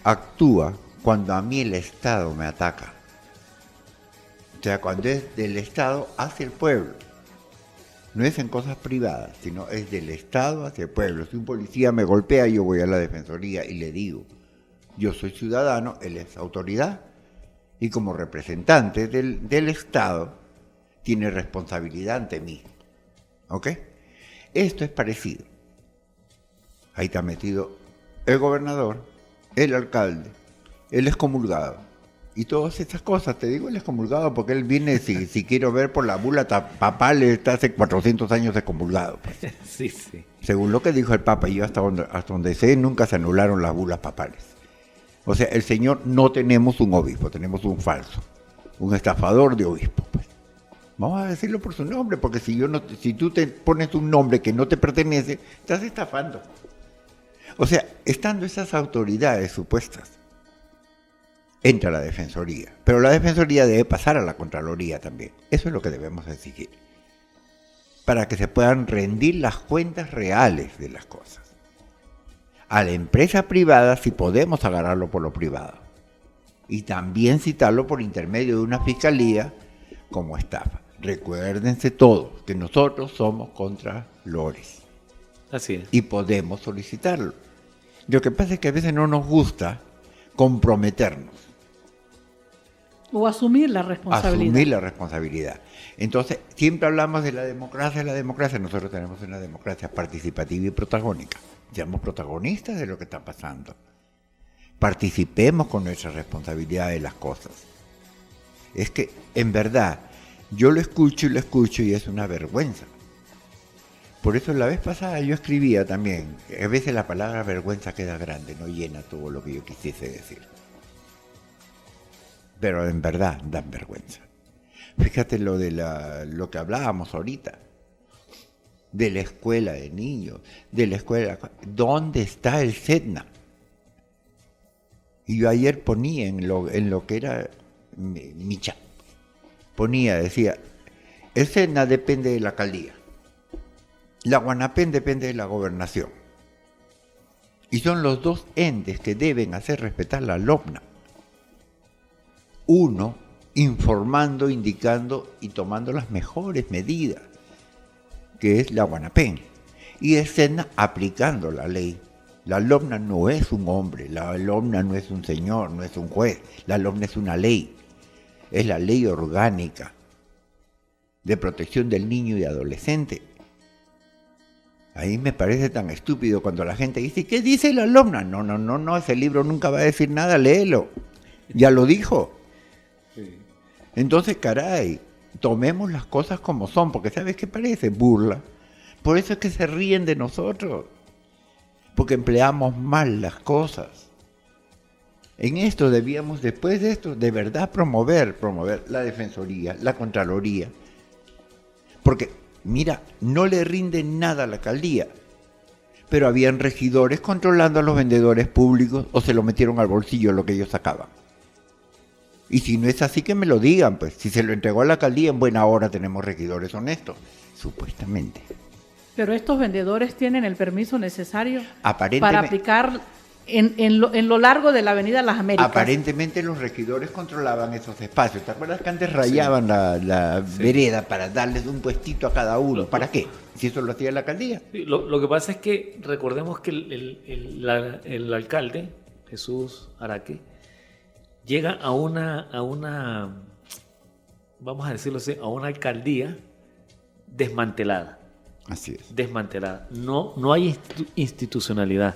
actúa cuando a mí el Estado me ataca. O sea, cuando es del Estado hacia el pueblo. No es en cosas privadas, sino es del Estado hacia el pueblo. Si un policía me golpea, yo voy a la Defensoría y le digo, yo soy ciudadano, él es autoridad, y como representante del Estado, tiene responsabilidad ante mí. ¿Ok? Esto es parecido. Ahí está metido el gobernador, el alcalde, el excomulgado. Y todas estas cosas, te digo el excomulgado porque él viene, si quiero ver por la bula papal, está hace 400 años excomulgado. Pues. Sí. Según lo que dijo el Papa, y yo hasta donde sé, nunca se anularon las bulas papales. O sea, el Señor no tenemos un obispo, tenemos un falso, un estafador de obispo. Pues. Vamos a decirlo por su nombre, porque si tú te pones un nombre que no te pertenece, estás estafando. O sea, estando esas autoridades supuestas, entra la Defensoría, pero la Defensoría debe pasar a la Contraloría también. Eso es lo que debemos exigir, para que se puedan rendir las cuentas reales de las cosas. A la empresa privada sí podemos agarrarlo por lo privado, y también citarlo por intermedio de una fiscalía como estafa. Recuérdense todos que nosotros somos contralores. Así es. Y podemos solicitarlo. Lo que pasa es que a veces no nos gusta comprometernos. O asumir la responsabilidad. Asumir la responsabilidad. Entonces, siempre hablamos de la democracia. Nosotros tenemos una democracia participativa y protagónica. Seamos protagonistas de lo que está pasando. Participemos con nuestra responsabilidad de las cosas. Es que, en verdad, yo lo escucho y es una vergüenza. Por eso la vez pasada yo escribía también, a veces la palabra vergüenza queda grande, no llena todo lo que yo quisiese decir. Pero en verdad dan vergüenza. Fíjate lo que hablábamos ahorita, de la escuela de niños, de la escuela, ¿dónde está el SEDNA? Y yo ayer ponía en lo que era mi chat, decía, el SEDNA depende de la alcaldía. La Guanapén depende de la gobernación. Y son los dos entes que deben hacer respetar la LOPNA. Uno, informando, indicando y tomando las mejores medidas que es la Guanapén, y estén aplicando la ley. La LOMNA no es un hombre, la LOMNA no es un señor, no es un juez, la LOMNA es una ley, es la ley orgánica de protección del niño y adolescente. Ahí me parece tan estúpido cuando la gente dice, ¿qué dice la LOMNA? No, ese libro nunca va a decir nada, léelo. Ya lo dijo. Sí. Entonces, caray, tomemos las cosas como son, porque ¿sabes qué parece? Burla. Por eso es que se ríen de nosotros, porque empleamos mal las cosas. En esto debíamos, después de esto, de verdad promover la Defensoría, la Contraloría, porque, mira, no le rinden nada a la alcaldía, pero habían regidores controlando a los vendedores públicos o se lo metieron al bolsillo lo que ellos sacaban. Y si no es así, que me lo digan, pues. Si se lo entregó a la alcaldía, en buena hora tenemos regidores honestos, supuestamente. Pero estos vendedores tienen el permiso necesario Aparentemente, para aplicar en lo largo de la Avenida Las Américas. Aparentemente los regidores controlaban esos espacios. ¿Te acuerdas que antes rayaban la vereda para darles un puestito a cada uno? ¿Para qué? Si eso lo hacía la alcaldía. Sí, lo que pasa es que recordemos que el alcalde, Jesús Araque, llega a una, vamos a decirlo así, a una alcaldía desmantelada. Así es. Desmantelada. No hay institucionalidad.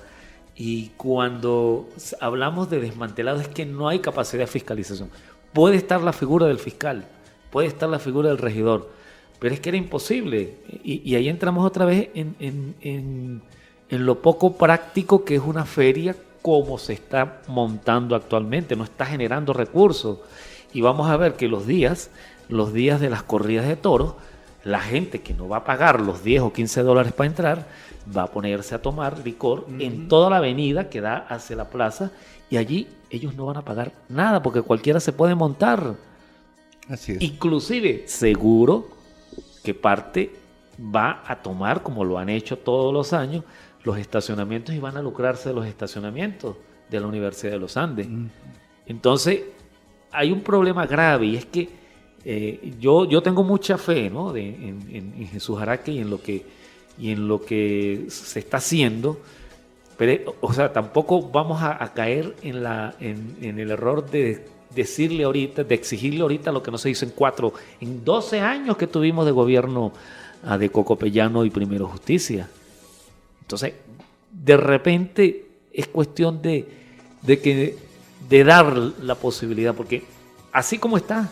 Y cuando hablamos de desmantelado es que no hay capacidad de fiscalización. Puede estar la figura del fiscal, puede estar la figura del regidor, pero es que era imposible. Y ahí entramos otra vez en lo poco práctico que es una feria como se está montando actualmente. No está generando recursos. Y vamos a ver que los días de las corridas de toros, la gente que no va a pagar los 10 o 15 dólares para entrar, va a ponerse a tomar licor en toda la avenida que da hacia la plaza, y allí ellos no van a pagar nada porque cualquiera se puede montar. Así es. Inclusive, seguro que parte va a tomar, como lo han hecho todos los años, los estacionamientos y van a lucrarse de los estacionamientos de la Universidad de los Andes. Entonces, hay un problema grave, y es que yo tengo mucha fe, ¿no? en Jesús Araque y en lo que se está haciendo, pero, o sea, tampoco vamos a caer en el error de decirle ahorita, de exigirle ahorita lo que no se hizo en 12 años que tuvimos de gobierno de Cocopellano y Primero Justicia. Entonces, de repente es cuestión de dar la posibilidad, porque así como está,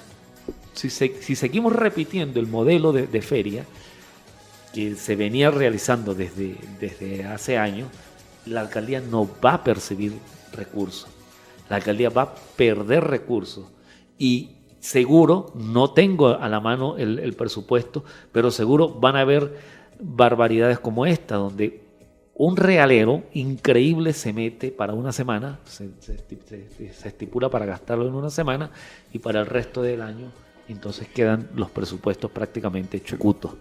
si seguimos repitiendo el modelo de feria que se venía realizando desde hace años, la alcaldía no va a percibir recursos. La alcaldía va a perder recursos. Y seguro, no tengo a la mano el presupuesto, pero seguro van a haber barbaridades como esta, donde un realero increíble se mete para una semana, se estipula para gastarlo en una semana, y para el resto del año entonces quedan los presupuestos prácticamente chucutos.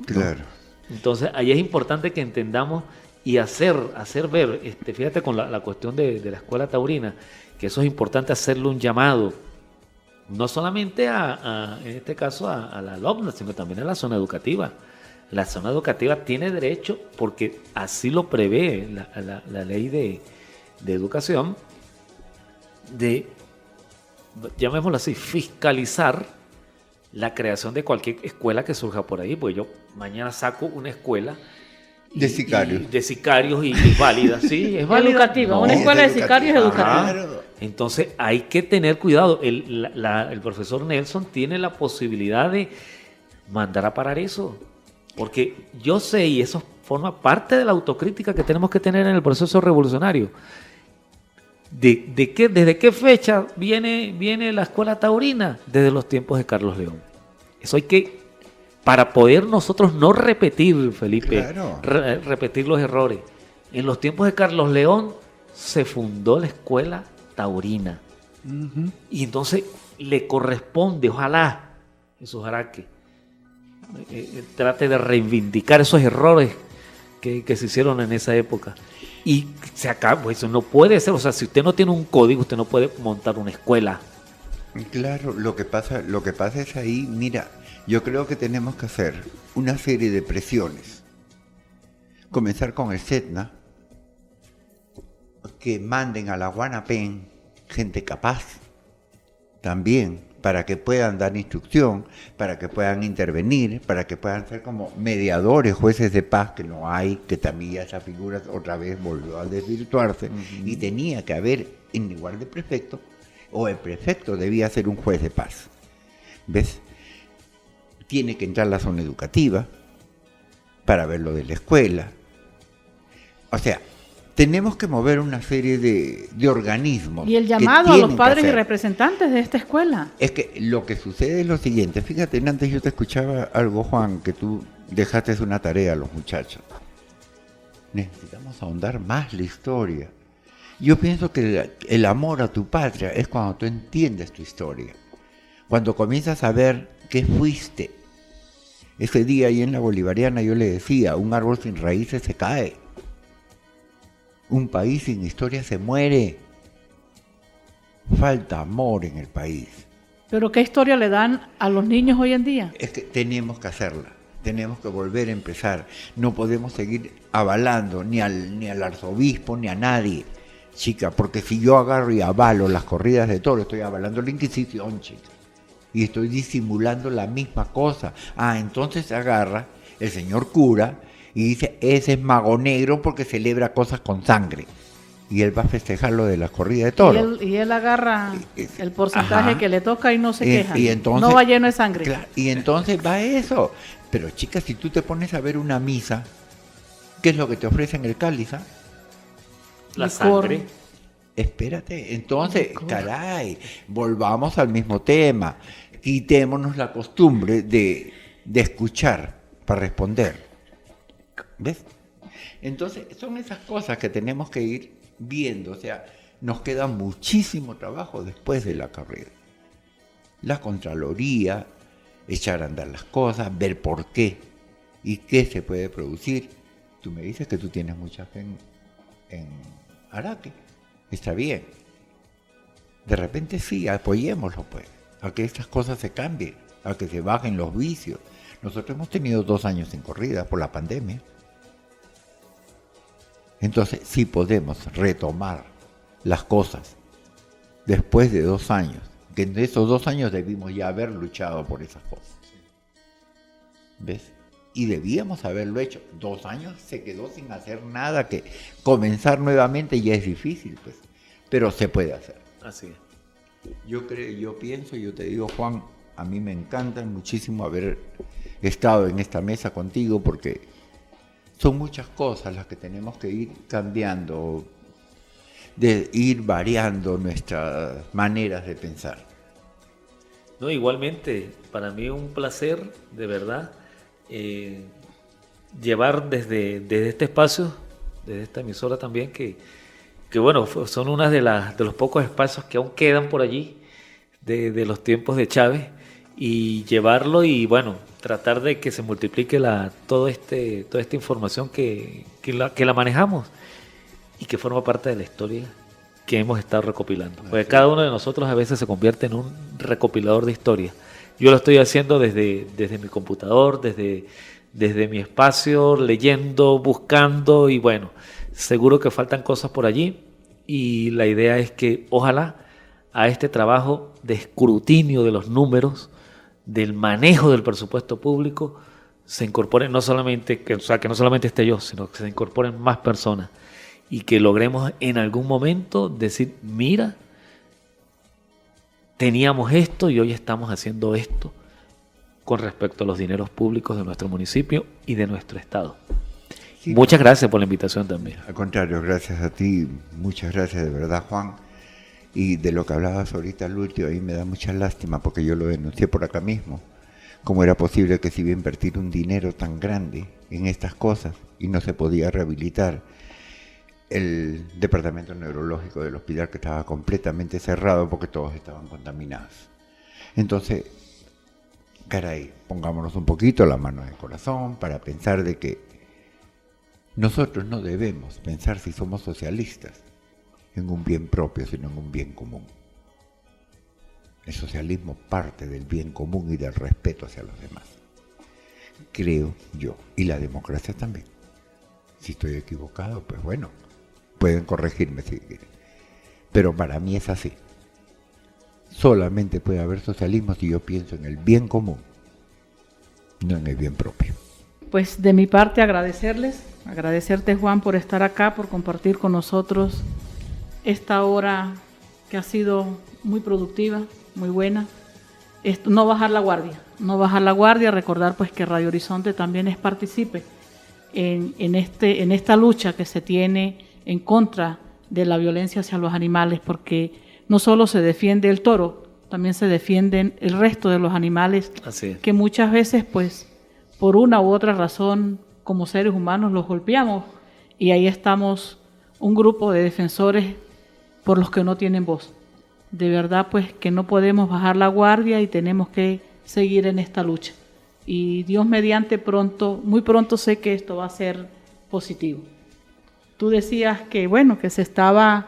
Claro. Entonces ahí es importante que entendamos y hacer ver, fíjate con la cuestión de la escuela taurina, que eso es importante, hacerle un llamado, no solamente en este caso a la LOMNA, sino también a la zona educativa. La zona educativa tiene derecho, porque así lo prevé la ley de educación, de, llamémoslo así, fiscalizar la creación de cualquier escuela que surja por ahí. Pues yo mañana saco una escuela de sicarios. De sicarios y válida, sí, es válida. Educativa, una escuela de sicarios educativa. Claro. Entonces hay que tener cuidado. El profesor Nelson tiene la posibilidad de mandar a parar eso. Porque yo sé, y eso forma parte de la autocrítica que tenemos que tener en el proceso revolucionario, ¿desde qué fecha viene la escuela taurina? Desde los tiempos de Carlos León. Eso hay que, para poder nosotros no repetir, Felipe, Claro. Repetir los errores. En los tiempos de Carlos León se fundó la escuela taurina. Y entonces le corresponde, ojalá, Jesús Araque, trate de reivindicar esos errores que se hicieron en esa época. Y se acaba, eso no puede ser. O sea, si usted no tiene un código, usted no puede montar una escuela. Claro, lo que pasa es ahí, mira, yo creo que tenemos que hacer una serie de presiones. Comenzar con el SETNA, que manden a la Guanapén gente capaz también, para que puedan dar instrucción, para que puedan intervenir, para que puedan ser como mediadores, jueces de paz, que no hay, que también esa figura otra vez volvió a desvirtuarse, y tenía que haber en lugar de prefecto, o el prefecto debía ser un juez de paz. ¿Ves? Tiene que entrar la zona educativa para ver lo de la escuela. O sea, tenemos que mover una serie de organismos. Y el llamado a los padres y representantes de esta escuela. Es que lo que sucede es lo siguiente. Fíjate, antes yo te escuchaba algo, Juan, que tú dejaste una tarea a los muchachos. Necesitamos ahondar más la historia. Yo pienso que el amor a tu patria es cuando tú entiendes tu historia. Cuando comienzas a ver qué fuiste. Ese día ahí en la Bolivariana yo le decía, un árbol sin raíces se cae. Un país sin historia se muere. Falta amor en el país. ¿Pero qué historia le dan a los niños hoy en día? Es que tenemos que hacerla. Tenemos que volver a empezar. No podemos seguir avalando ni al arzobispo ni a nadie, chica, porque si yo agarro y avalo las corridas de toros, estoy avalando la Inquisición, chica. Y estoy disimulando la misma cosa. Entonces agarra el señor cura y dice, ese es mago negro porque celebra cosas con sangre. Y él va a festejar lo de la corrida de toros. Y él agarra el porcentaje que le toca y no se queja. Y entonces, no va lleno de sangre. Claro, y entonces va eso. Pero chicas, si tú te pones a ver una misa, ¿qué es lo que te ofrecen el cáliz? La sangre. Espérate, entonces, caray, volvamos al mismo tema. Quitémonos la costumbre de escuchar para responder. ¿Ves? Entonces, son esas cosas que tenemos que ir viendo. O sea, nos queda muchísimo trabajo después de la carrera. La Contraloría, echar a andar las cosas, ver por qué y qué se puede producir. Tú me dices que tú tienes mucha fe en Araque. Está bien. De repente sí, apoyémoslo pues, a que estas cosas se cambien, a que se bajen los vicios. Nosotros hemos tenido 2 años sin corrida por la pandemia. Entonces sí podemos retomar las cosas después de 2 años, que en esos 2 años debimos ya haber luchado por esas cosas. ¿Ves? Y debíamos haberlo hecho. 2 años se quedó sin hacer nada, que comenzar nuevamente ya es difícil, pues, pero se puede hacer. Así es. Yo pienso, yo te digo, Juan, a mí me encanta muchísimo haber estado en esta mesa contigo, porque son muchas cosas las que tenemos que ir cambiando, de ir variando nuestras maneras de pensar. No, igualmente, para mí es un placer, de verdad, llevar desde este espacio, desde esta emisora también, que bueno, son una de los pocos espacios que aún quedan por allí, de los tiempos de Chávez, y llevarlo y bueno, tratar de que se multiplique toda esta información que la manejamos y que forma parte de la historia que hemos estado recopilando. Porque cada uno de nosotros a veces se convierte en un recopilador de historia. Yo lo estoy haciendo desde mi computador, desde mi espacio, leyendo, buscando, y bueno, seguro que faltan cosas por allí, y la idea es que ojalá a este trabajo de escrutinio de los números, del manejo del presupuesto público, se incorporen no solamente, que no solamente esté yo, sino que se incorporen más personas y que logremos en algún momento decir, mira, teníamos esto y hoy estamos haciendo esto con respecto a los dineros públicos de nuestro municipio y de nuestro estado. Sí. Muchas gracias por la invitación también. Al contrario, gracias a ti, muchas gracias de verdad, Juan. Y de lo que hablabas ahorita, Lutio, ahí me da mucha lástima porque yo lo denuncié por acá mismo. ¿Cómo era posible que se iba a invertir un dinero tan grande en estas cosas y no se podía rehabilitar el departamento neurológico del hospital, que estaba completamente cerrado porque todos estaban contaminados? Entonces, caray, pongámonos un poquito la mano en el corazón para pensar de que nosotros no debemos pensar, si somos socialistas, en un bien propio, sino en un bien común. El socialismo parte del bien común y del respeto hacia los demás. Creo yo. Y la democracia también. Si estoy equivocado, pues bueno, pueden corregirme si quieren. Pero para mí es así. Solamente puede haber socialismo si yo pienso en el bien común, no en el bien propio. Pues de mi parte agradecerte Juan por estar acá, por compartir con nosotros esta hora que ha sido muy productiva, muy buena. No bajar la guardia, recordar pues que Radio Horizonte también es partícipe en esta lucha que se tiene en contra de la violencia hacia los animales, porque no solo se defiende el toro, también se defienden el resto de los animales que muchas veces pues por una u otra razón como seres humanos los golpeamos, y ahí estamos un grupo de defensores por los que no tienen voz. De verdad pues que no podemos bajar la guardia y tenemos que seguir en esta lucha. Y Dios mediante muy pronto sé que esto va a ser positivo. Tú decías que bueno, que se estaba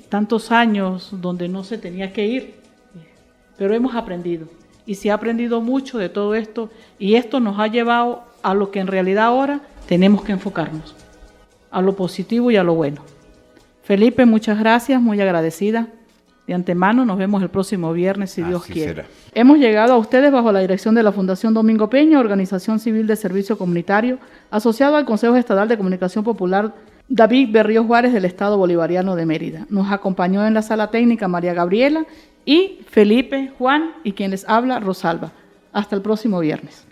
tantos años donde no se tenía que ir, pero hemos aprendido. Y se ha aprendido mucho de todo esto, y esto nos ha llevado a lo que en realidad ahora tenemos que enfocarnos, a lo positivo y a lo bueno. Felipe, muchas gracias, muy agradecida. De antemano nos vemos el próximo viernes, si Dios quiere. Será. Hemos llegado a ustedes bajo la dirección de la Fundación Domingo Peña, Organización Civil de Servicio Comunitario, asociado al Consejo Estatal de Comunicación Popular David Berrío Juárez del Estado Bolivariano de Mérida. Nos acompañó en la sala técnica María Gabriela y Felipe, Juan y quien les habla, Rosalba. Hasta el próximo viernes.